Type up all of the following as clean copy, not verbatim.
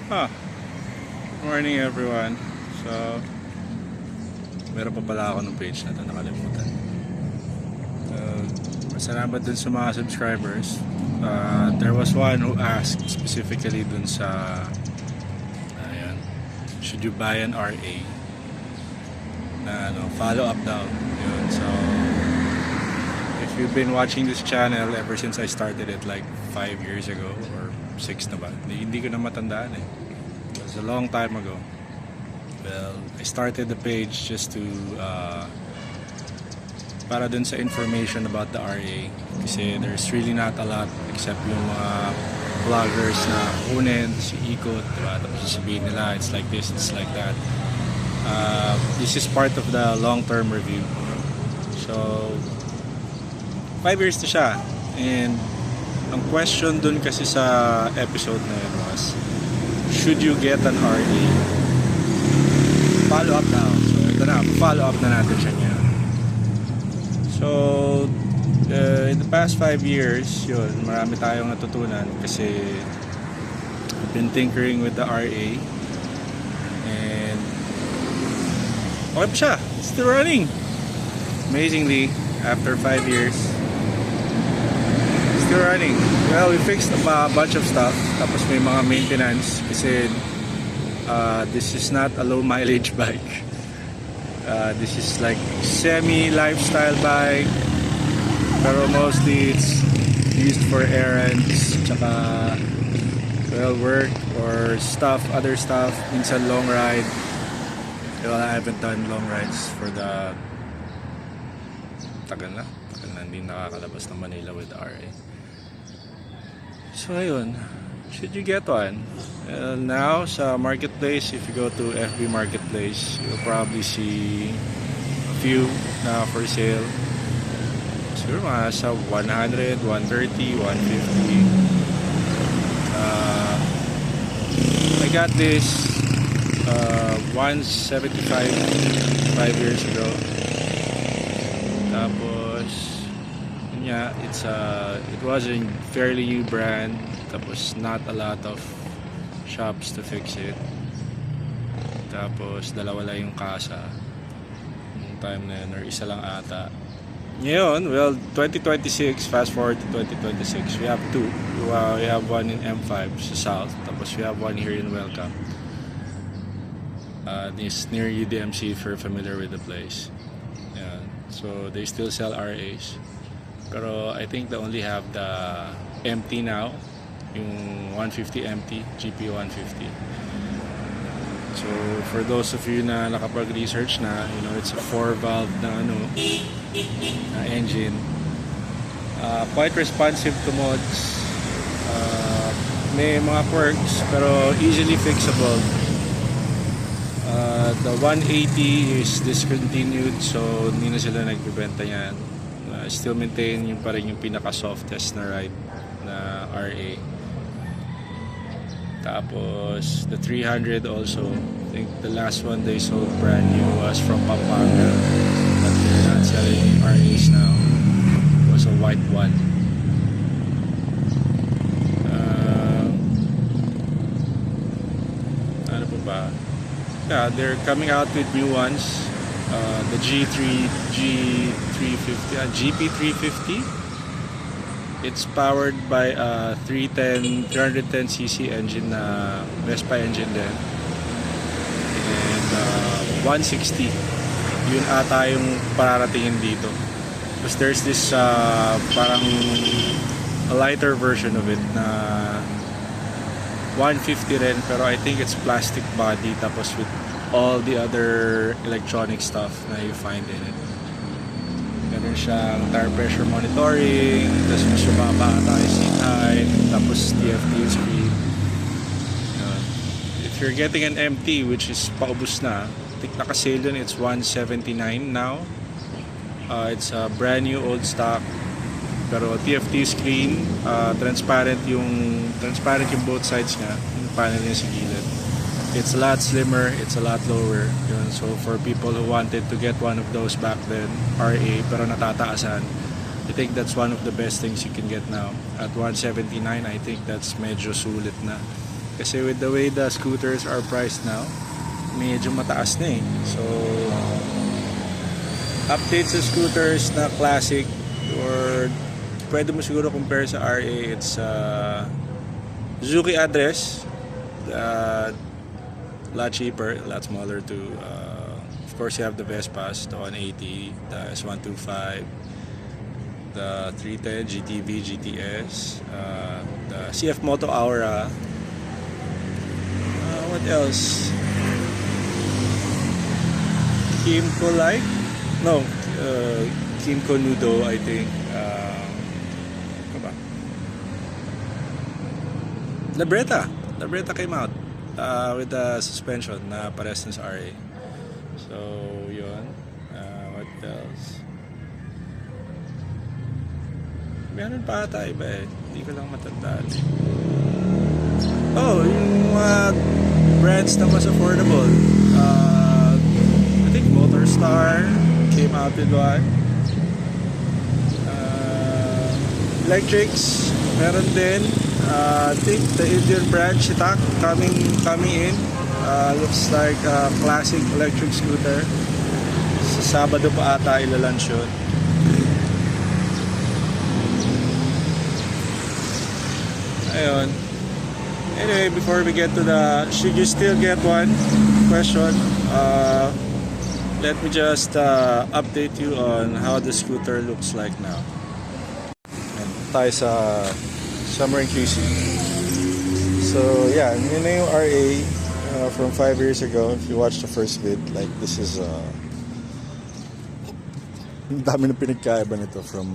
Ah, morning everyone. So, meron pa pala ako ng page na ito, nakalimutan. Salamat dun sa mga subscribers. There was one who asked specifically dun sa ayan, should you buy an RA? Na follow up daw. Yun. So, if you've been watching this channel ever since I started it like 5 years ago or 6 na ba? Hindi ko na matandaan eh. It was a long time ago. Well, I started the page just to para dun sa information about the RA, kasi there's really not a lot except yung mga vloggers na kunin, si Ikot, diba? Tapos sasabihin nila it's like this, it's like that. This is part of the long-term review. So 5 years na siya, and ang question dun kasi sa episode na yun was, should you get an RA? Follow up now. So ito na, follow up na natin siya ngayon. So in the past 5 years, yun, marami tayong natutunan kasi I've been tinkering with the RA, and okay pa siya, it's still running amazingly after 5 years. Still running. Well, we fixed a bunch of stuff, tapos may mga maintenance kasi this is not a low mileage bike. This is like semi lifestyle bike, pero mostly it's used for errands, tsaka well, work or stuff, other stuff, minsan long ride. Well, I haven't done long rides for the tagal na hindi nakakalabas ng Manila with the RA. So ayun, should you get one? Now sa marketplace, if you go to FB Marketplace, you'll probably see a few na for sale. Siguro mga sa 100, 130, 150. I got this 175 5 years ago. Tapos yeah, it was a fairly new brand, tapos not a lot of shops to fix it. Tapos dalawa lang yung kasa yung time na yun, or isa lang ata. Ngayon, well, 2026, fast forward to 2026, we have two. We have one in M5 sa south, tapos we have one here in Welcome. This near UDMC, if you're familiar with the place. Yeah. So they still sell RAs, pero I think they only have the MT now, yung 150 MT, GP 150. So for those of you na nakapag-research na, you know, it's a 4-valve na engine. Quite responsive to mods. May mga quirks pero easily fixable. The 180 is discontinued, so hindi na sila nagbebenta yan. Still maintain yung pa rin yung pinaka softest na ride na RA. Tapos the 300 also, I think the last one they sold brand new was from Pampanga, but they're not selling RAs now. It was a white one. Ano pa ba? Yeah, they're coming out with new ones. The GP350. It's powered by a 310cc engine na Vespa engine din. And 160. Yun ata yung pararatingin dito. Because there's this parang a lighter version of it na 150 rin, pero I think it's plastic body tapos with all the other electronic stuff na you find in it. Meron siyang tire pressure monitoring, tapos mas mababa tayo seat height, tapos TFT screen. If you're getting an MT, which is paubos na, I think naka-sale dun, it's 179 now. It's a brand new old stock, pero TFT screen, transparent yung both sides nga, yung panel niya sa gilid. It's a lot slimmer, it's a lot lower. Yun. So for people who wanted to get one of those back then, RA, pero natataasan, I think that's one of the best things you can get now. At 179, I think that's medyo sulit na. Kasi with the way the scooters are priced now, medyo mataas na eh. So, updates sa scooters na classic or pwede mo siguro compare sa RA, it's Suzuki Address, a lot cheaper, a lot smaller too. Of course, you have the Vespas, the 180, the S125, the 310 GTV, GTS, the CF Moto Aura. What else? Kimco Light? No, Kimco Nudo, I think. Ano ba? Labretta came out with the suspension na pares ng sa RA. So, yun. What else? Meron pa ata iba eh. Hindi ko lang matandaan. Oh, yung mga brands na mas affordable. I think Motorstar came out with one. Electrics, meron din. I think the Indian brand Shitak coming in. Looks like a classic electric scooter. Sa Sabado pa ata ilalunch yun. Ayun. Anyway, before we get to the should you still get one question, let me just update you on how the scooter looks like now. And tayo sa Summer QC. So yeah, yun na yung RA from 5 years ago. If you watch the first vid, like this is dami na pinagkaiba nito from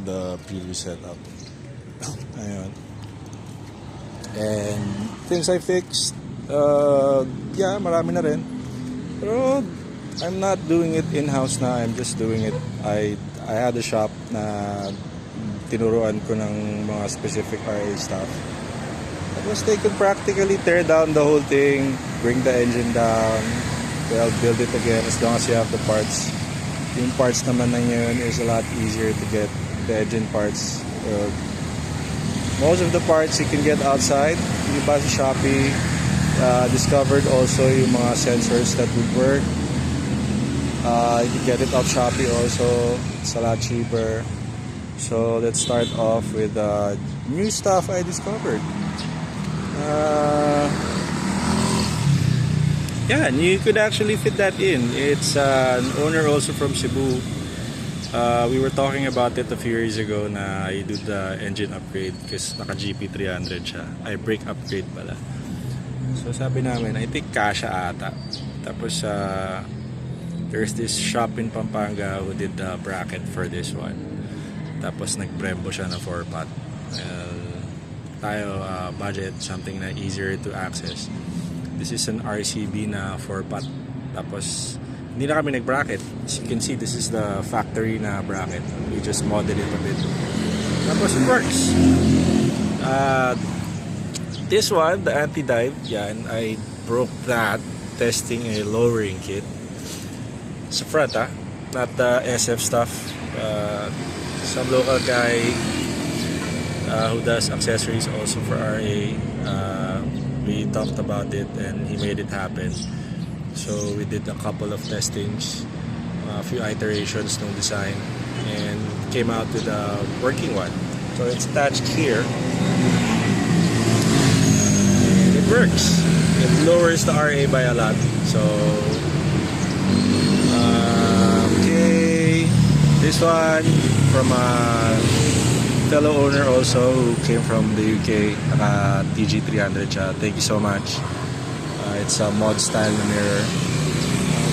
the previous setup. Ayun. And things I fixed, yeah, marami na rin. Pero I'm not doing it in-house na. I'm just doing it. I had a shop na tinuruan ko ng mga specific RA stuff. Tapos they could practically tear down the whole thing, bring the engine down, well, build it again as long as you have the parts. Yung parts naman na yun is a lot easier to get, the engine parts. Most of the parts you can get outside. Yung iba sa Shopee, discovered also yung mga sensors that would work. You can get it off Shopee also. It's a lot cheaper. So let's start off with new stuff I discovered. Yeah, and you could actually fit that in. It's an owner also from Cebu. We were talking about it a few years ago na I do the engine upgrade kasi naka GP300 siya. Ay, brake upgrade pala. So sabi namin, I think kasha ata. Tapos there's this shop in Pampanga who did the bracket for this one. Tapos nag-Brembo siya na 4-pot. Tayo budget, something na easier to access. This is an RCB na 4-pot. Tapos hindi na kami nag-bracket. As you can see, this is the factory na bracket. We just modded it a bit. Tapos it works. This one, the anti-dive, yeah, and I broke that testing a lowering kit. Sa front, not the SF stuff. Some local guy who does accessories also for RA. We talked about it and he made it happen. So we did a couple of testings, a few iterations ng design, and came out with a working one. So it's attached here. And it works. It lowers the RA by a lot. So okay, this one from a fellow owner also who came from the UK, naka TG300 siya. Thank you so much. It's a mod style na mirror.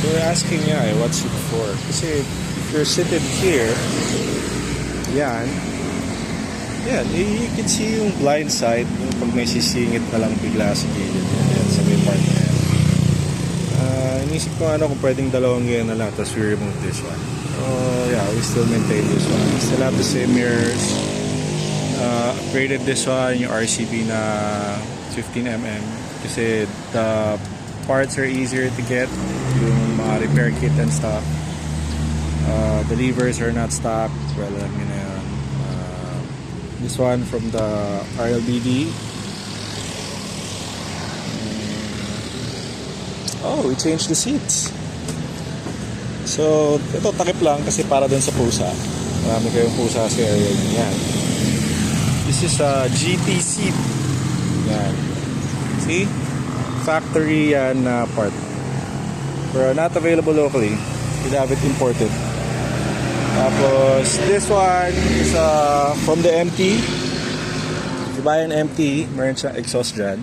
They were asking what's it for? Kasi if you're seated here, yan, you can see yung blind side, yung pag may sisingit na lang bigla sa gilid. Yan, sa may part na yan. Inisip ko kung pwedeng dalawang ganyan na lang, tapos we remove this one. Yeah, we still maintain this one. We still have the same mirrors. Upgraded this one, yung RCB na 15mm. Kasi the parts are easier to get, yung mga repair kit and stuff. The levers are not stock. Well, alam nyo na yun. This one from the RLBD. Oh, we changed the seats. So, ito takip lang kasi para dun sa pusa. Marami kayong pusa sa area niyo. Yan. This is a GT seat. Yan. See? Factory yan na part. Pero not available locally. You'd have it imported. Tapos, this one is from the MT. If you buy an MT, meron siyang exhaust dyan.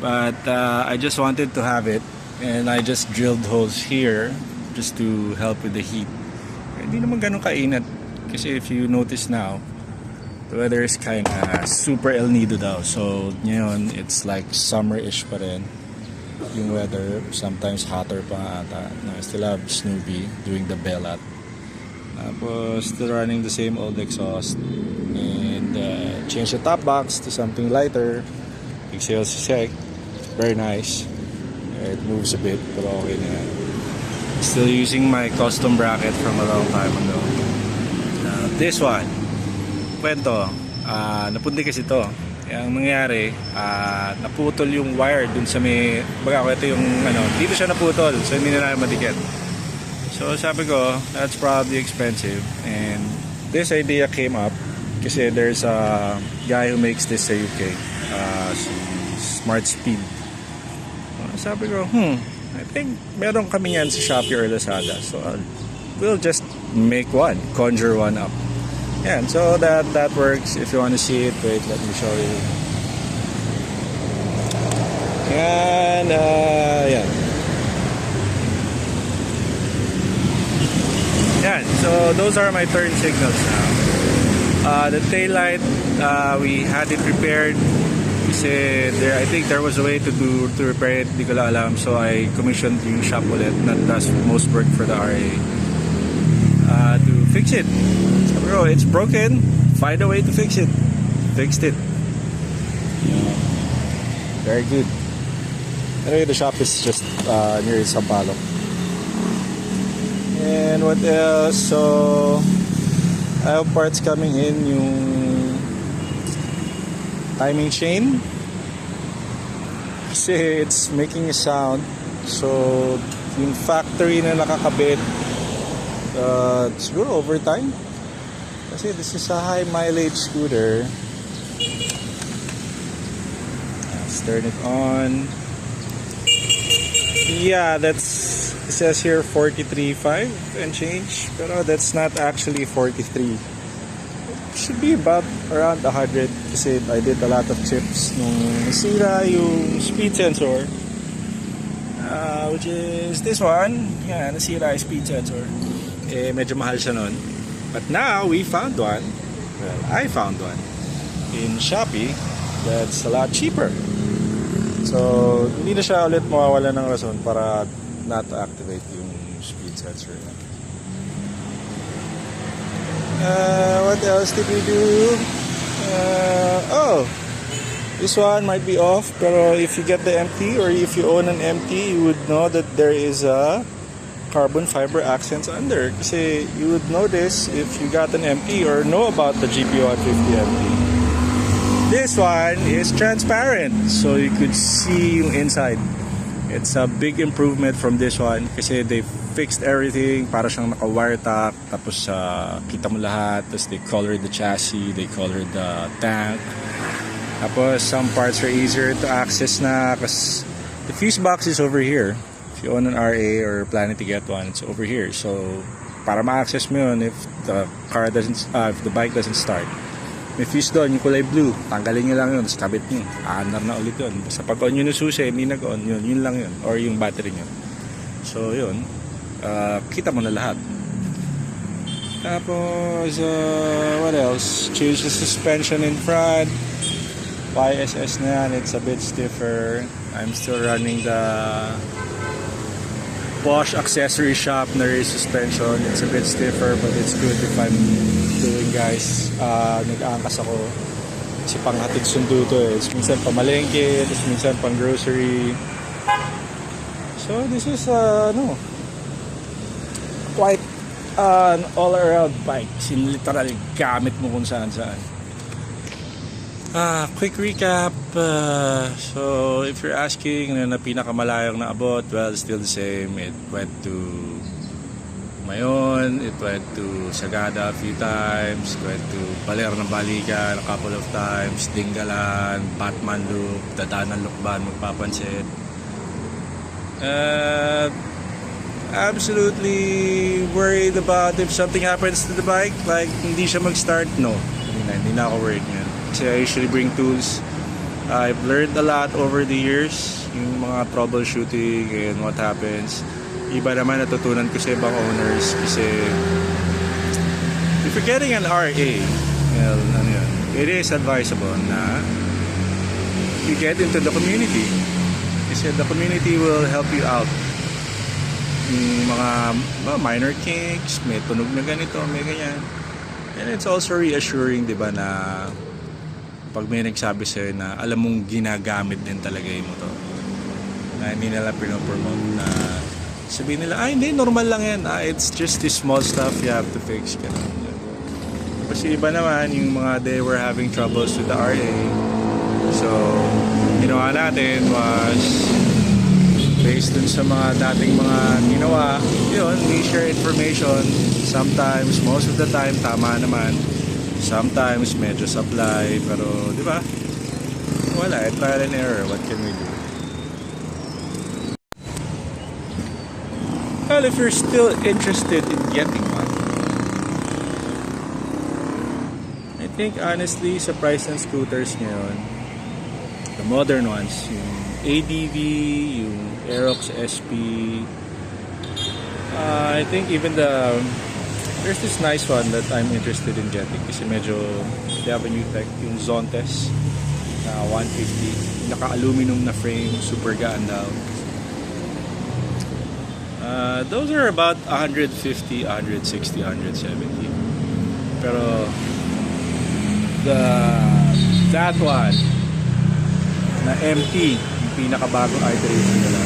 But I just wanted to have it. And I just drilled holes here just to help with the heat. Hindi naman ganun kainat. Kasi if you notice now, the weather is kind of super El Nido daw. So, ngayon, it's like summer-ish pa rin. Yung weather, sometimes hotter pa ata. No, I still have Snoopy doing the bell at. Tapos, still running the same old exhaust. And change the top box to something lighter. Big sales check. Very nice. It moves a bit, pero okay na yan. Still using my custom bracket from a long time ago. This one, kwento, napundi kasi ito. Ang nangyari, naputol yung wire dun sa may, baga ito yung, dito siya naputol, so hindi na namin madikit. So sabi ko, that's probably expensive. And this idea came up kasi there's a guy who makes this sa UK, si Smart Speed. Sabi ko, I think meron kami yan sa Shopee or Lazada. So we'll just make one, conjure one up. Yan, so that works. If you want to see it, wait, let me show you. Yan, yan. Yan, so those are my turn signals now. The tail light, we had it repaired. Kasi I think there was a way to repair it, di ko lang alam, so I commissioned yung shop ulit that does most work for the RA to fix it. So bro, it's broken, find a way to fix it. Fixed it. Yeah. Very good. Anyway, the shop is just near Sampaloc. And what else? So I have parts coming in, yung timing chain kasi it's making a sound, so yung factory na nakakabit siguro overtime kasi this is a high mileage scooter. Let's turn it on. Yeah, it says here 43.5 and change, pero that's not actually 43. Should be about around 100 kasi I did a lot of chips nung nasira yung speed sensor, which is this one. Yeah, nasira yung speed sensor. Medyo mahal siya nun. But now we found one. Well, I found one in Shopee that's a lot cheaper. So hindi na siya ulit mawawala ng rason para not to activate yung speed sensor. What else did we do? This one might be off, pero if you get the MT or if you own an MT, you would know that there is a carbon fiber accents under. Kasi you would know this if you got an MT or know about the GP150 MT. This one is transparent, so you could see yung inside. It's a big improvement from this one kasi they fixed everything, para siyang naka-wire tack, tapos kita mo lahat, tapos they colored the chassis, they colored the tank, tapos some parts are easier to access na kasi the fuse box is over here. If you own an RA or planning to get one, it's over here, so para ma-access mo yun if the if the bike doesn't start. May fuse doon, yung kulay blue, tanggalin nyo lang yun, tapos kabit nyo, aanar na ulit yun. Basta pag on yun yung susi, hindi nag-on, yun lang yun, or yung battery nyo. So yun, kita mo na lahat. Tapos what else? Change the suspension in front. YSS na yan, it's a bit stiffer. I'm still running the Bosch accessory shop na rear suspension. It's a bit stiffer but it's good if I'm doing, guys, nag-aangkas ako kasi panghatid sundo to eh. It's minsan pamalengke, tapos minsan pang grocery. So this is quite an all-around bike. Literal gamit mo kung saan saan. Quick recap. So, if you're asking ano na pinakamalayong naabot, well, still the same. It went to Mayon, it went to Sagada a few times, it went to Baler ng Balikan a couple of times, Dingalan, Batman Loop, Dadaan ng Lukban, magpapansin. Absolutely worried about if something happens to the bike, like hindi siya mag-start, no. Hindi na ako worried yan. Kasi I usually bring tools. I've learned a lot over the years, yung mga troubleshooting and what happens. Iba naman natutunan ko sa ibang owners kasi if you're getting an RA, well, ano yun, it is advisable na you get into the community kasi the community will help you out. Yung mga minor kinks, may tunog na ganito, may ganyan. And it's also reassuring, di ba, na pag may nagsabi sa'yo na alam mong ginagamit din talaga yung motor, na hindi nila pinopromote, na sabihin nila, hindi, normal lang yan, it's just this small stuff you have to fix. Kasi iba naman yung mga they were having troubles with the RA, so ginawa natin was based dun sa mga dating mga ginawa, yun, we share information. Sometimes, most of the time, tama naman. Sometimes, medyo supply. Pero, di ba? Wala, trial and error. What can we do? Well, if you're still interested in getting one, I think, honestly, sa price ng scooters ngayon, the modern ones, yung ADV, yung Aerox SP, I think even there's this nice one that I'm interested in getting kasi medyo they have a new tech, yung Zontes na 150, naka-aluminum na frame, super gaan daw. Those are about 150, 160, 170. Pero that one na MT, yung pinakabagong iteration nila,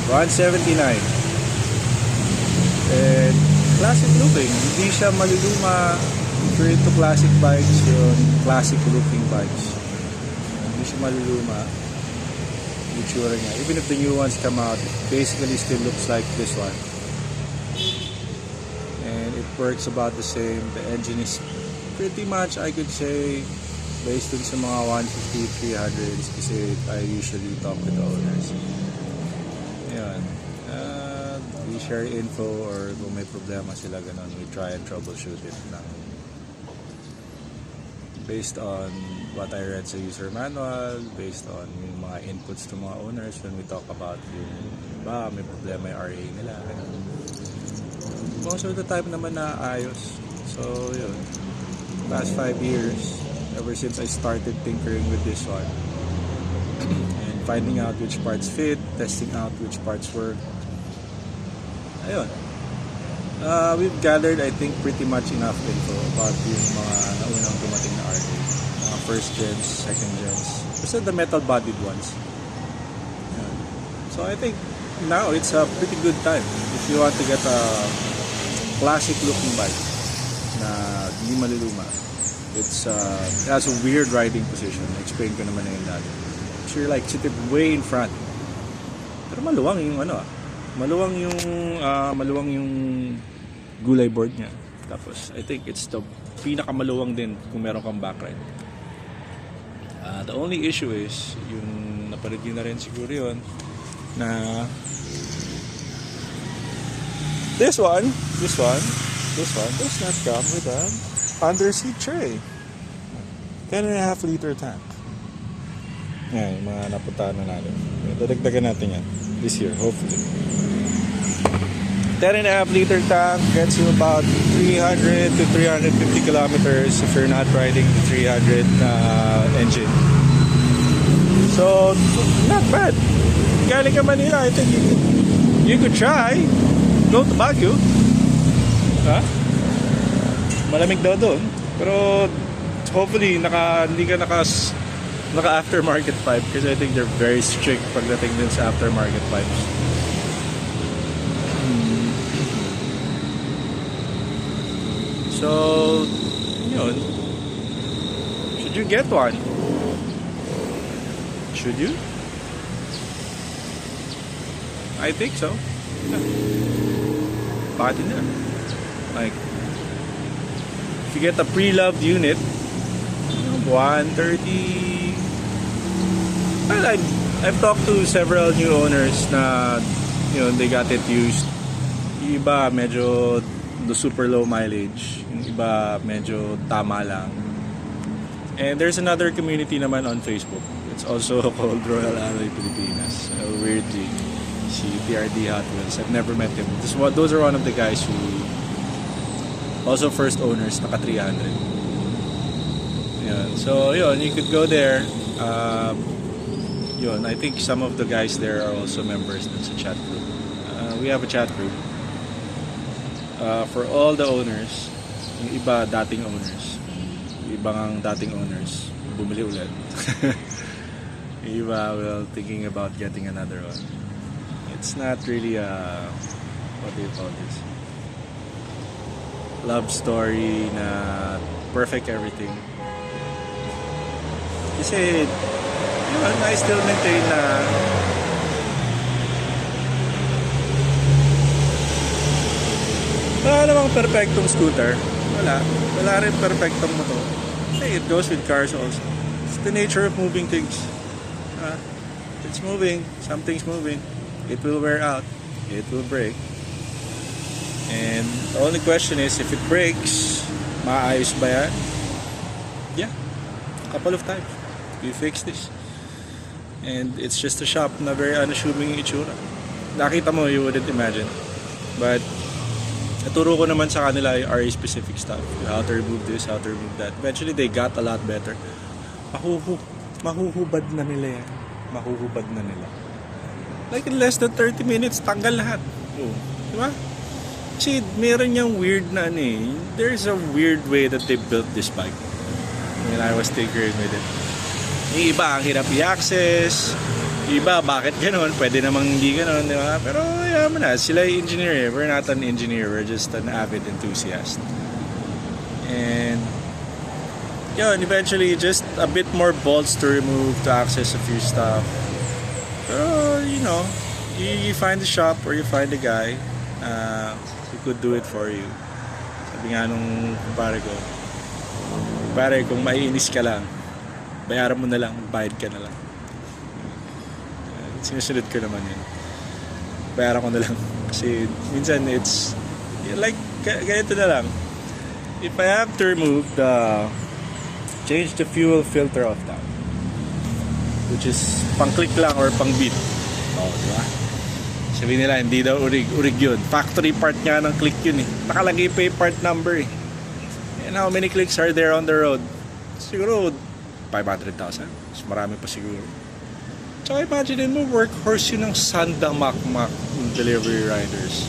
179. And classic looping, hindi siya maluluma. If you're into classic bikes, yun, classic looping bikes, hindi siya maluluma. Itsura niya, even if the new ones come out, it basically still looks like this one, and it works about the same. The engine is pretty much, I could say, based on sa mga 150, 300s kasi I usually talk with the owners. Ayan. We share info, or kung may problema sila ganun, we try and troubleshoot it ng based on what I read sa user manual, based on yung mga inputs to mga owners when we talk about yung may problema yung RA nila. Most of the time naman na ayos. So yun, past 5 years, ever since I started tinkering with this one and finding out which parts fit, testing out which parts work, ayun, we've gathered, I think, pretty much enough info about yung mga naunang dumating na RA, mga first gens, second gens, basta the metal bodied ones. Ayun. So I think now it's a pretty good time if you want to get a classic looking bike na hindi maluluma. It has a weird riding position. Explain ko naman na yun dati. So you're like sitting way in front. Pero maluwang yung maluwang yung gulay board niya. Tapos I think it's the pinakamaluwang din kung meron kang backride. The only issue is yung napanood nyo na rin siguro yun na this one does not come with an underseat tray. 10.5 liter tank. Yan, yung mga napuntahan na natin. Dadagdagan natin yan this year, hopefully. 10.5 liter tank gets you about 300 to 350 kilometers if you're not riding the 300 engine. So, not bad. Galing ka Manila, I think you could try. Go to Baguio. Malamig daw doon. Pero hopefully hindi ka naka aftermarket pipe kasi I think they're very strict pagdating din sa aftermarket pipes. So, yun. you get one? Should you? I think so. Yeah. Bakit hindi? Like, if you get a pre-loved unit, 130. Well, I've talked to several new owners na, they got it used. Yung iba medyo super low mileage, yung iba medyo tama lang. And there's another community naman on Facebook. It's also called Royal Alloy Pilipinas. Weirdly, si TRD Hot Wheels. I've never met him. Those are one of the guys who also first owners, naka 300. Yun. So yun, you could go there. Yun, I think some of the guys there are also members dun sa chat group. We have a chat group for all the owners. Yung iba dating owners, yung ibang dating owners bumili ulit. Yung iba, well, thinking about getting another one. It's not really what do you call this, love story na perfect everything. Kasi I still maintain na wala namang perfectong scooter. Wala rin perfectong motor. Hey, it goes with cars also. It's the nature of moving things. It's moving, something's moving. It will wear out. It will break. And the only question is, if it breaks, maayos ba yan? Yeah, a couple of times we fix this. And it's just a shop na very unassuming itsura. Nakita mo, you wouldn't imagine. But naturo ko naman sa kanila yung RA specific stuff, how to remove this, how to remove that. Eventually they got a lot better. Mahuhubad na nila yan. Mahuhubad na nila. Like in less than 30 minutes, tanggal lahat. Oh, diba? Kasi meron yung weird na there's a weird way that they built this bike. When I was tinkering with it. Yung iba, ang hirap i-access. Yung iba, bakit ganon? Pwede namang hindi ganon, di ba? Pero yaman na, sila yung engineer. We're not an engineer, we're just an avid enthusiast. And yun, eventually, just a bit more bolts to remove to access a few stuff. Pero, you find the shop or you find a guy who could do it for you. Sabi nga nung kumpare ko, kung maiinis ka lang, bayaran mo na lang, bayad ka na lang. Sinusunod ko naman yun. Bayaran ko na lang. Kasi minsan it's like, ganito na lang. If I have to remove change the fuel filter of that, which is pang click lang or pang beat. Diba? Sabihin nila, hindi daw urig yun. Factory part nga ng click yun eh. Nakalagay pa yung part number eh. And how many clicks are there on the road? Siguro 500,000. Mas marami pa siguro. Tsaka imagine mo, workhorse yun ng Sanda Makmak delivery riders.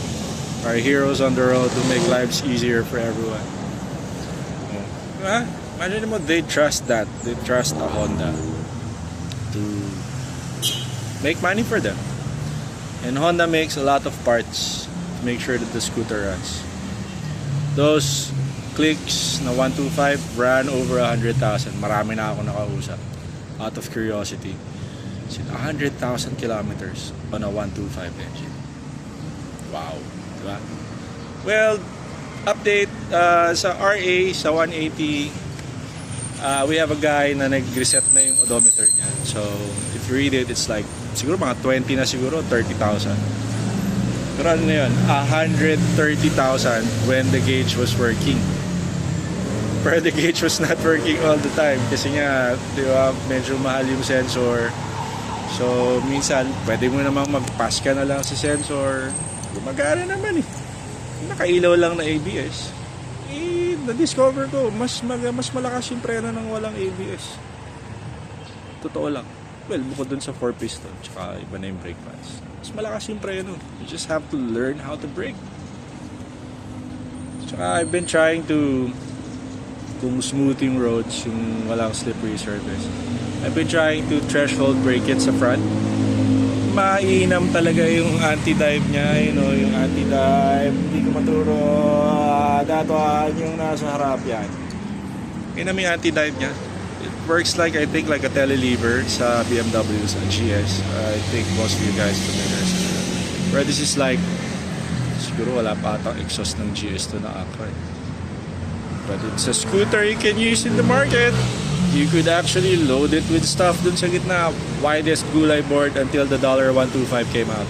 Our heroes on the road to make lives easier for everyone. Diba? Imagine mo, they trust that. They trust a Honda to make money for them. And Honda makes a lot of parts to make sure that the scooter runs. Those clicks na 125 ran over 100,000. Marami na ako nakausap. Out of curiosity. 100,000 kilometers on a 125 engine. Wow. Diba? Well, update sa RA, sa 180, we have a guy na nag-reset na yung odometer niya. So, if you read it, it's like, siguro mga 20 na siguro, 30,000. Pero ano na yun? 130,000 when the gauge was working. Pero the gauge was not working all the time. Kasi nga, di ba, medyo mahal yung sensor. So, minsan, pwede mo namang mag-pass ka na lang sa sensor. Gumagana naman eh. Nakailaw lang na ABS. Na-discover ko, mas malakas yung preno ng walang ABS. Totoo lang. Well, bukod dun sa 4-piston, tsaka iba na yung brake pads. Mas malakas yung preno. You just have to learn how to brake. Tsaka I've been trying to, kung smoothing roads, yung walang slippery surface, I've been trying to threshold brake it sa front. Mainam talaga yung anti-dive niya, yung anti-dive, hindi ko maturo, datuan yung nasa harap yan. Yung anti-dive niya, It works like, I think, like a telelever sa BMW, sa GS. I think most of you guys familiar sa that. Where this is like, siguro wala pa atang exhaust ng GS to na ako. But it's a scooter you can use in the market. You could actually load it with stuff dun sa gitna. Widest gulay board until the $125 came out.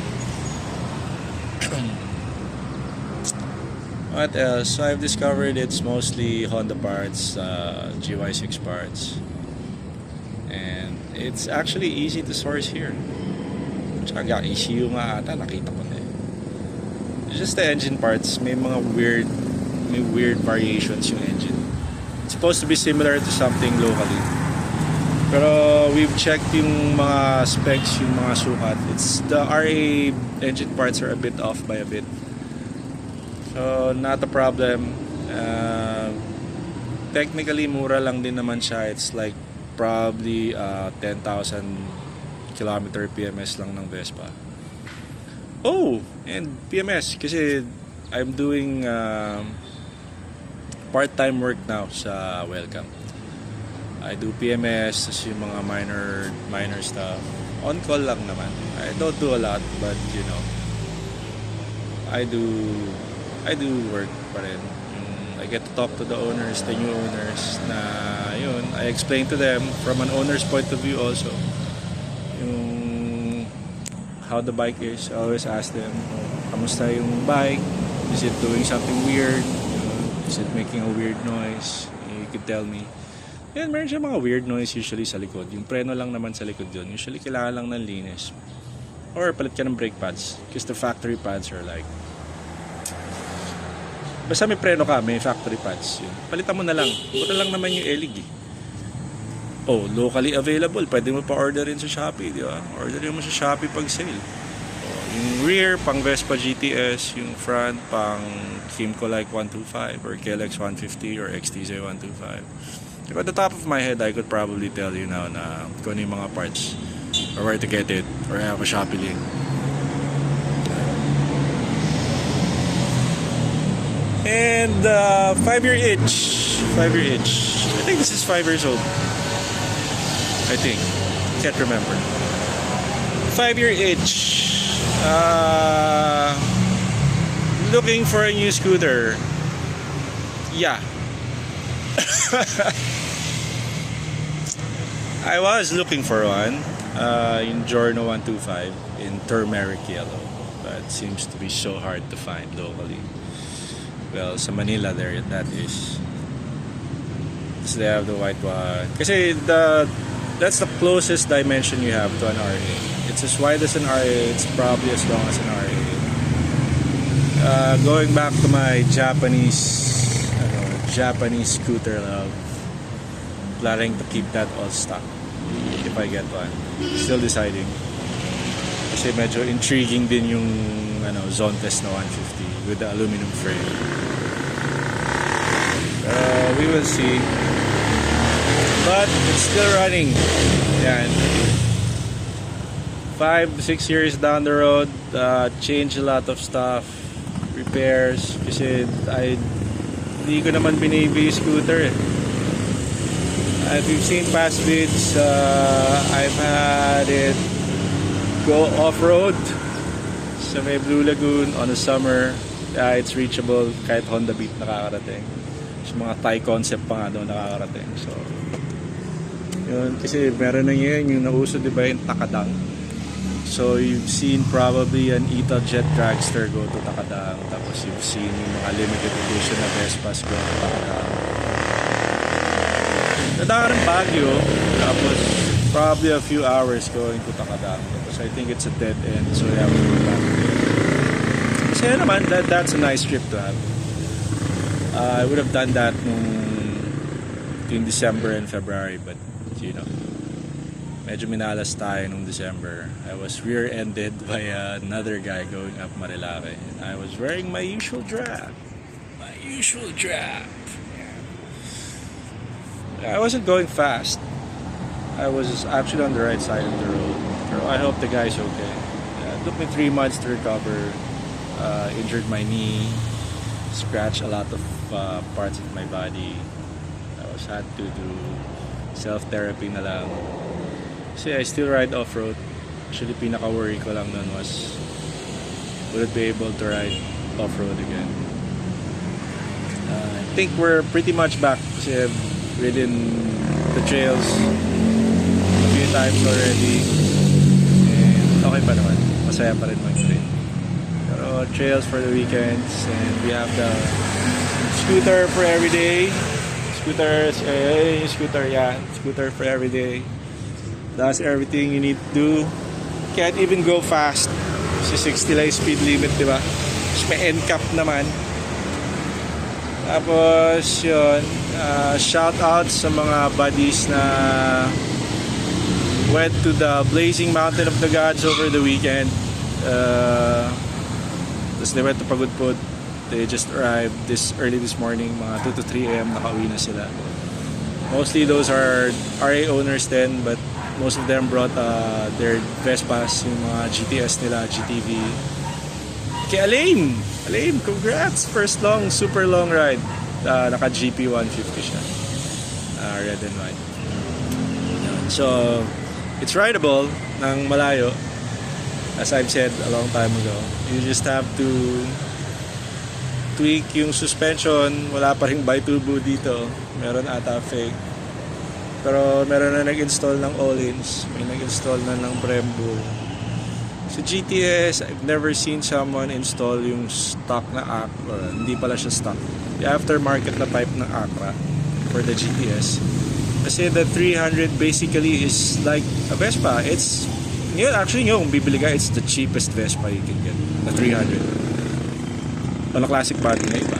What else? So I've discovered it's mostly Honda parts, GY6 parts. And it's actually easy to source here. Tsaka ECU nga ata, nakita ko na eh. It's just the engine parts. May weird variations yung engine. It's supposed to be similar to something locally. Pero we've checked yung mga specs, yung mga sukat. It's the RA engine parts are a bit off by a bit. So not a problem. Technically mura lang din naman siya. It's like probably 10,000 kilometer PMS lang ng Vespa. Oh, and PMS kasi I'm doing part-time work now sa Welcome. I do PMS, tas yung mga minor stuff. On call lang naman. I don't do a lot, but you know, I do work pa rin. I get to talk to the owners, the new owners na yun, I explain to them from an owner's point of view also yung how the bike is. I always ask them, kamusta yung bike? Is it doing something weird? Is it making a weird noise? You could tell me. Yan, meron siya mga weird noise usually sa likod. Yung preno lang naman sa likod yun. Usually kailangan lang ng linis. Or palit ka ng brake pads. Because the factory pads are like... Basta may preno ka, may factory pads. Yun. Palitan mo na lang. Buta lang naman yung LED. Oh, locally available. Pwede mo pa orderin sa Shopee, di ba? Orderin mo sa Shopee pag sale. Oh, yung rear, pang Vespa GTS. Yung front, pang Kimco like 125 or KLX 150 or XTZ 125. At the top of my head, I could probably tell you now na kung ano yung mga parts or where to get it or I have a Shopee link. And 5-year itch. I think this is 5 years old. I think. Can't remember. 5-year itch. Looking for a new scooter. Yeah. I was looking for one in Giorno 125 in turmeric yellow, but it seems to be so hard to find locally. Well, sa Manila there, that is. So they have the white one. Kasi that's the closest dimension you have to an RA. It's as wide as an RA, it's probably as long as an RA. Going back to my Japanese scooter love, planning to keep that all stock if I get one. Still deciding. Kasi medyo intriguing din yung Zontes na 150 with the aluminum frame. We will see. But it's still running. Yan. 5 to 6 years down the road, change a lot of stuff, repairs, kasi hindi ko naman binibi scooter eh. If you've seen past vids, I've had it go off-road sa may Blue Lagoon on a summer. It's reachable kahit Honda Beat nakakarating. So, mga Thai concept pa nga daw nakakarating. So, yun. Kasi meron na yun, yung nauso diba yung Takadang. So, you've seen probably an Italjet Dragster go to Takadang. Tapos you've seen yung mga limited edition na Vespas go to Takadang. Nadaan ng Baguio. Tapos probably a few hours going to Takadang. Tapos I think it's a dead end. So, you have to go back. Kasi naman, that's a nice trip to have. I would have done that in December and February, but you know, medyo minalas tayo nung December. I was rear-ended by another guy going up Marilake, and I was wearing my usual drap. Yeah. I wasn't going fast. I was actually on the right side of the road. Pero I hope the guy's okay. It took me 3 months to recover. Injured my knee, scratched a lot of parts of my body. I had to do self-therapy na lang. Kasi I still ride off-road. Actually, pinaka-worry ko lang nun was will it be able to ride off-road again. I think we're pretty much back kasi I've ridden the trails a few times already and okay pa naman, masaya pa rin mag-trail. Pero trails for the weekends and we have the scooter for every day. Scooter for every day. Does everything you need to do. Can't even go fast kasi 60 lang yung speed limit, diba? Tapos may end cap naman. Tapos yun, shout out sa mga buddies na went to the Blazing Mountain of the Gods over the weekend. Tapos they went to Pagudpud. They just arrived early this morning, mga 2 to 3 a.m. nakauwi na sila. Mostly those are RA owners then, but most of them brought their Vespas, yung mga GTS nila, GTV. Kay Alain, congrats! First super long ride. Naka GP 150 siya. Red and white. So, it's rideable ng malayo. As I've said a long time ago. You just have to tweak yung suspension. Wala pa ring bi-turbo dito. Meron ata fake. Pero meron na nag-install ng Öhlins. May nag-install na ng Brembo. Sa GTS, I've never seen someone install yung stock na Acra. Hindi pala siya stock. The aftermarket na type ng Acra for the GTS. Kasi the 300 basically is like a Vespa. It's actually kung bibili ka, it's the cheapest Vespa you can get. The 300. On a classic body na iba.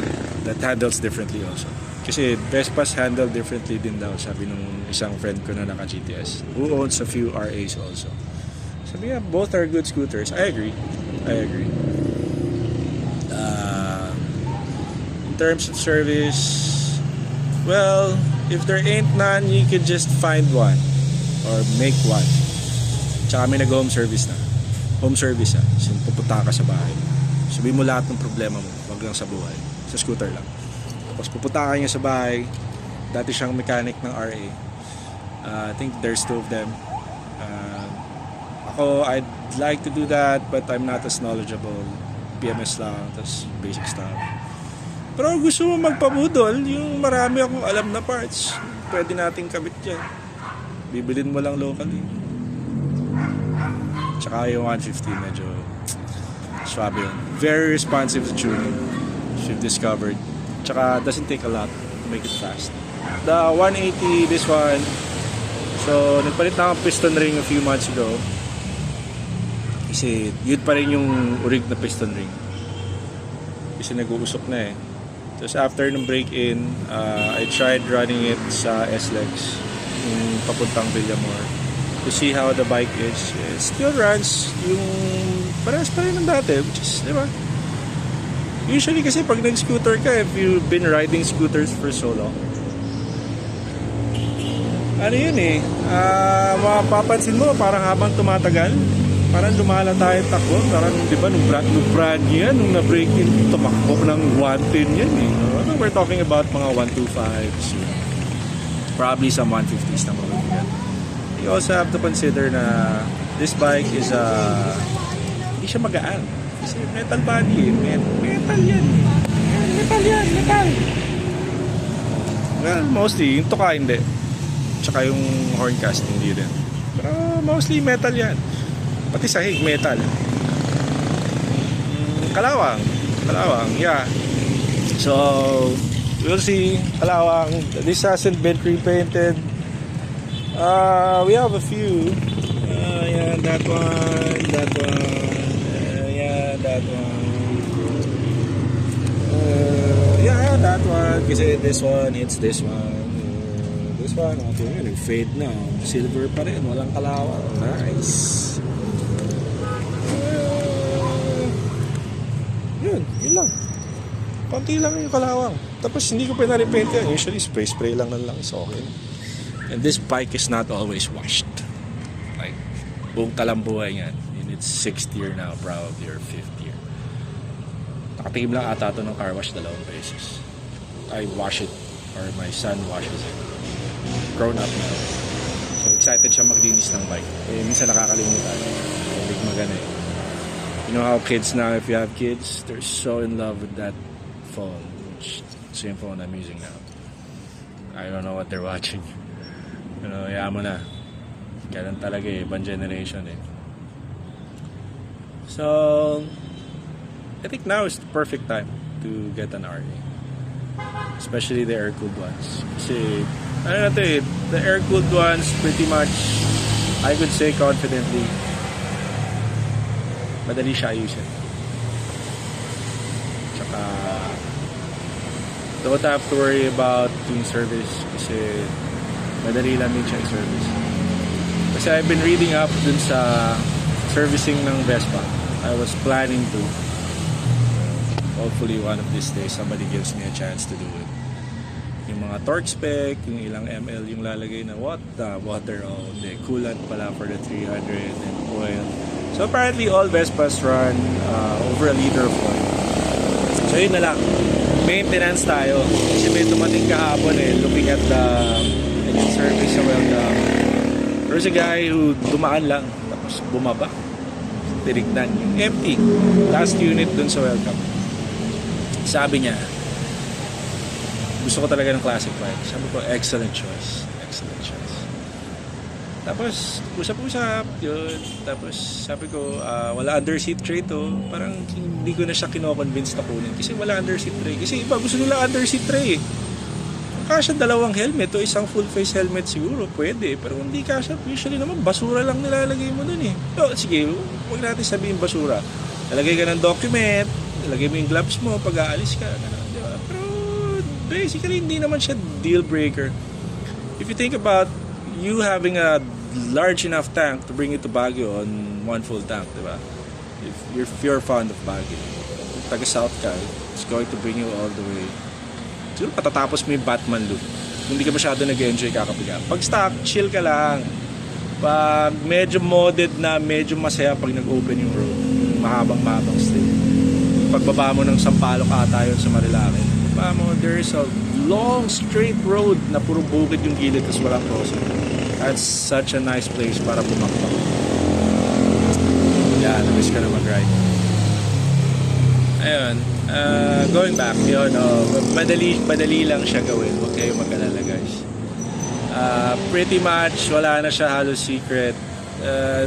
That handles differently also. Kasi Vespas handle differently din daw, sabi nung isang friend ko na naka GTS who owns a few RAs also. Sabi niya, both are good scooters. I agree. In terms of service, well, if there ain't none, you could just find one or make one. Tsaka may nag-home service na. Home service So, pupunta ka sa bahay. Sabihin mo lahat ng problema mo, wag lang sa buhay. Sa scooter lang. Tapos pupunta ka niya sa bahay. Dati siyang mechanic ng RA. I think there's 2 of them. Ako, I'd like to do that, but I'm not as knowledgeable. PMS lang, tapos basic stuff. Pero gusto mo magpabudol, yung marami akong alam na parts, pwede nating kabit dyan. Bibilin mo lang locally. Tsaka yung 150, medyo swabe yun. Very responsive to tuning, you've discovered. Tsaka doesn't take a lot to make it fast. The 180, this one, so nagpalit na akong piston ring a few months ago. Kasi yun pa rin yung urig na piston ring. Kasi nag-uusok na eh. Tapos after nung break-in, I tried running it sa SLEX, yung papuntang Villamor, to see how the bike is. It still runs yung parehas pa rin ng dati, which is, di ba? Usually kasi pag nag-scooter ka, if you've been riding scooters for so long, ano yun eh, mapapansin mo parang habang tumatagal, parang lumala tayo takbo. Parang, di ba, nung brand yan, nung na-break in, tumakbo ng 110 yan eh. We're talking about mga 125s. Probably some 150s na mabibigat. You also have to consider na this bike is hindi siya magaan. Kasi metal body eh. Metal yan. Metal. Well, mostly, yung tuka hindi. Tsaka yung horn cast hindi din. Pero mostly metal yan. Pati sahig, metal. Kalawang, yeah. So, we'll see. Kalawang, this hasn't been repainted. We have a few. Yeah, that one. Yeah, that one. Kasi this one, it's this one. This one, okay, fade na. Silver pa rin, walang kalawang. Nice. Yun lang. Panti lang yung kalawang. Tapos hindi ko pa na-repaint yan. Usually spray lang is okay. And this bike is not always washed. Like, buong talambuhay yan. In its 6th year now, probably, or 5th year. Nakatingin lang ata ito ng car wash 2 beses. I wash it, or my son washes it. grown up now. So excited siya maglinis ng bike. Eh, minsan nakakalimutan. Hindi ko magana eh. You know how kids now, if you have kids, they're so in love with that phone, which same phone I'm using now. I don't know what they're watching. You know, yaman mo na. Ganun talaga eh, ibang generation eh. So, I think now is the perfect time to get an RA. Especially the air-cooled ones. Kasi, ano na to eh, the air-cooled ones pretty much, I could say confidently, madali siya ayusin. Tsaka, don't have to worry about doing service kasi madali lang din siya i-service. Kasi I've been reading up dun sa servicing ng Vespa. I was planning to. Hopefully one of these days somebody gives me a chance to do it. Yung mga torque spec, yung ilang ml yung lalagay na what the water, oh, the coolant pala for the 300 and oil. So apparently all Vespas run over a liter of oil. So yun na lang. Maintenance tayo. Kasi may tumating kahapon eh, looking at the service sa welcome. There's a guy who dumaan lang, tapos bumaba. Tinignan yung empty. Last unit dun sa welcome. Sabi niya, gusto ko talaga ng classic bike. Sabi ko, excellent choice. Excellent choice. Tapos, usap-usap yun. Tapos, sabi ko, wala underseat tray to. Parang hindi ko na siya kino-convince na kunin. Kasi wala underseat tray. Kasi iba, gusto nila underseat tray eh. Kasya dalawang helmet o isang full face helmet siguro, pwede. Pero hindi kasya, usually naman, basura lang nilalagay mo dun eh. So, sige, huwag natin sabihin basura. Nalagay ka ng document, nalagay mo yung gloves mo pag aalis ka. Ganun, di ba? Pero, basically, hindi naman siya deal breaker. If you think about you having a large enough tank to bring you to Baguio on one full tank, di ba? If you're fond of Baguio, taga-South ka, it's going to bring you all the way. Siguro patatapos mo yung Batman loop. Kung hindi ka masyado nag-enjoy kakapiga. Pag stock, chill ka lang. Pag medyo modded na, medyo masaya pag nag-open yung road. Mahabang stay. Pagbaba mo ng Sampaloc ata yun sa Marilaki. Pagbaba mo, there is a long straight road na puro bukid yung gilid tapos walang crossing. That's such a nice place para pumakpak. Yeah, namiss ka na mag-ride. Ayun. Going back, yun, madali lang siya gawin. Huwag kayo mag-alala, guys. Pretty much, wala na siya halos secret.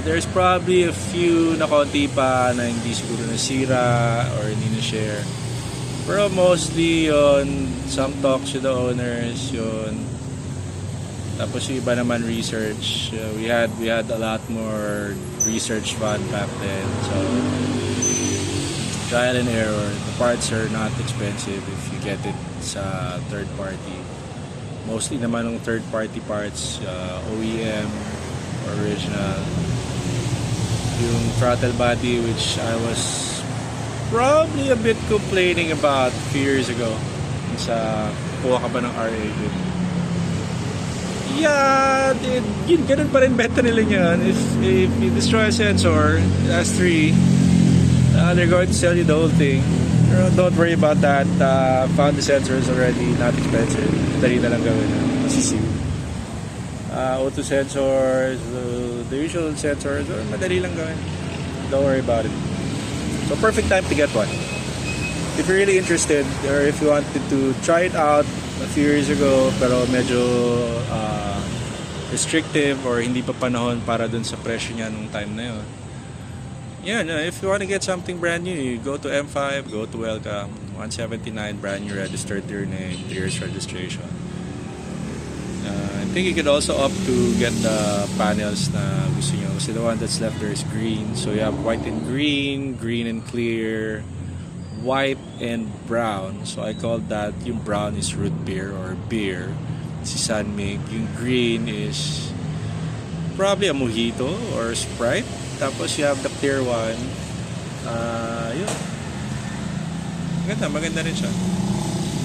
There's probably a few na konti pa na hindi siguro nasira or hindi na-share. Pero mostly, yun, some talks to the owners, yun. Tapos yung iba naman research. We had a lot more research fund back then. So, trial and error. The parts are not expensive if you get it sa third party. Mostly naman ng third party parts, OEM, original. Yung throttle body, which I was probably a bit complaining about a few years ago. Sa kuha ka ba ng RA din? Yeah, yun, ganun pa rin beta nila yan. If you destroy a sensor, that's 3. They're going to sell you the whole thing. Don't worry about that. Found the sensors already, not expensive. Dali na lang gawin na. Masisiw. Auto sensors, the usual sensors, madali lang gawin. Don't worry about it. So perfect time to get one. If you're really interested, or if you wanted to try it out a few years ago, pero medyo restrictive or hindi pa panahon para dun sa presyo niya nung time na yun. Yeah, no, if you want to get something brand new, you go to M5, go to Welcome, 179, brand new, registered to your name, 3 years registration. I think you could also opt to get the panels na gusto nyo. Kasi the one that's left there is green. So you have white and green, green and clear, white and brown. So I call that, yung brown is root beer or beer. Si Sunmig. Yung green is probably a mojito or Sprite. Tapos you have the clear one. Yun. Maganda rin siya.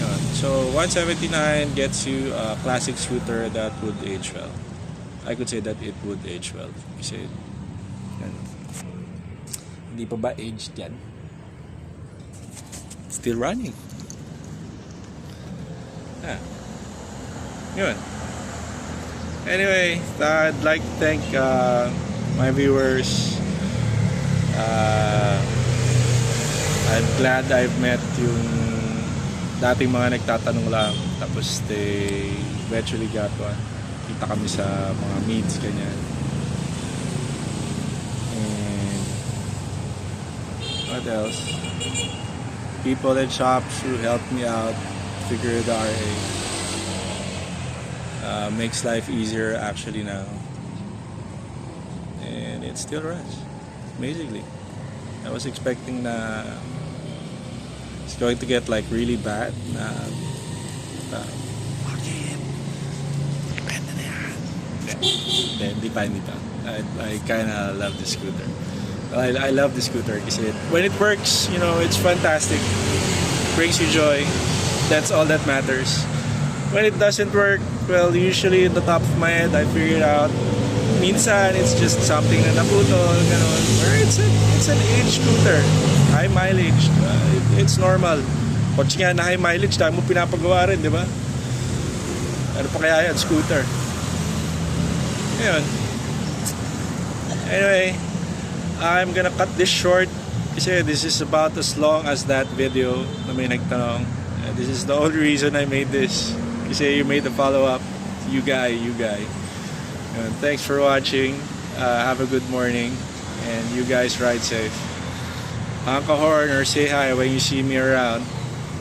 Yun. So 179 gets you a classic scooter that would age well. I could say that it would age well. Kasi yan. Hindi pa ba aged yan? Still running. Yun. Anyway, I'd like to thank my viewers. I'm glad I've met yung dating mga nagtatanong lang, tapos they eventually got one. Kita kami sa mga meets, ganyan. And what else? People in shops who helped me out figure the RA. Makes life easier actually now, and it still runs amazingly. I was expecting na it's going to get like really bad na bakit depende na yan. Hindi pa I kinda love the scooter. I love the scooter kasi when it works, you know, it's fantastic, brings you joy. That's all that matters. When it doesn't work, well, usually in the top of my head, I figure it out. Minsan, it's just something na naputol, gano'n. Or it's an age scooter. High mileage. It's normal. Kotse nga na high mileage, dahil mo pinapagawa rin, di ba? Ano pa kaya yan? Scooter. Ayun. Anyway, I'm gonna cut this short kasi this is about as long as that video na may nagtanong. This is the only reason I made this. Kasi you made the follow-up. You guy. And thanks for watching. Have a good morning. And you guys ride safe. Honk a horn or say hi when you see me around.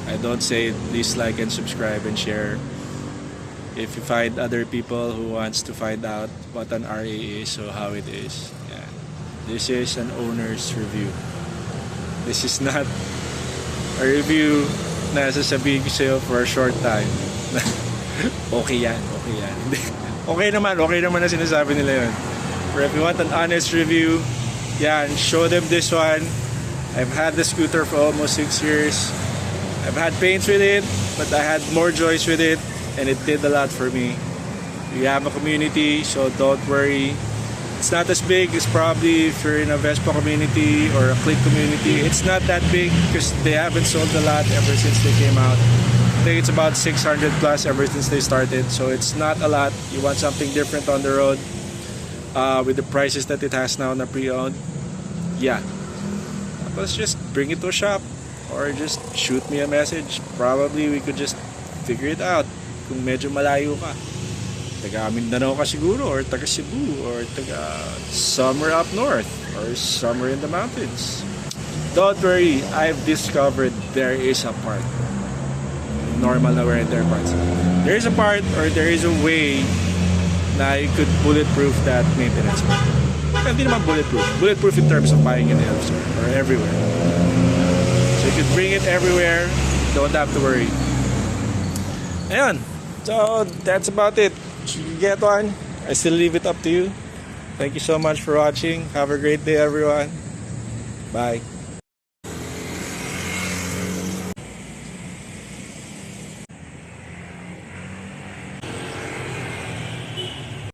I don't say it, please like and subscribe and share. If you find other people who wants to find out what an RA is or how it is. Yeah. This is an owner's review. This is not a review na sasabihin ko sa'yo for a short time. Okay yan. Okay naman na sinasabi nila yun. But if you want an honest review, yan, show them this one. I've had the scooter for almost 6 years. I've had pains with it, but I had more joys with it, and it did a lot for me. We have a community, so don't worry. It's not as big as probably if you're in a Vespa community or a Click community. It's not that big because they haven't sold a lot ever since they came out. I think it's about 600 plus ever since they started, so it's not a lot. You want something different on the road with the prices that it has now na pre-owned, yeah. Let's just bring it to a shop or just shoot me a message. Probably we could just figure it out kung medyo malayo ka. Taga Mindanao ka siguro, or taga Cebu, or taga somewhere up north, or somewhere in the mountains. Don't worry, I've discovered there is a part. Normal na wear and tear parts. There is a part, or there is a way na you could bulletproof that maintenance. Hindi naman bulletproof. Bulletproof in terms of buying it elsewhere, or everywhere. So you could bring it everywhere, don't have to worry. Ayan. So that's about it. You get one. I still leave it up to you. Thank you so much for watching. Have a great day, everyone. Bye.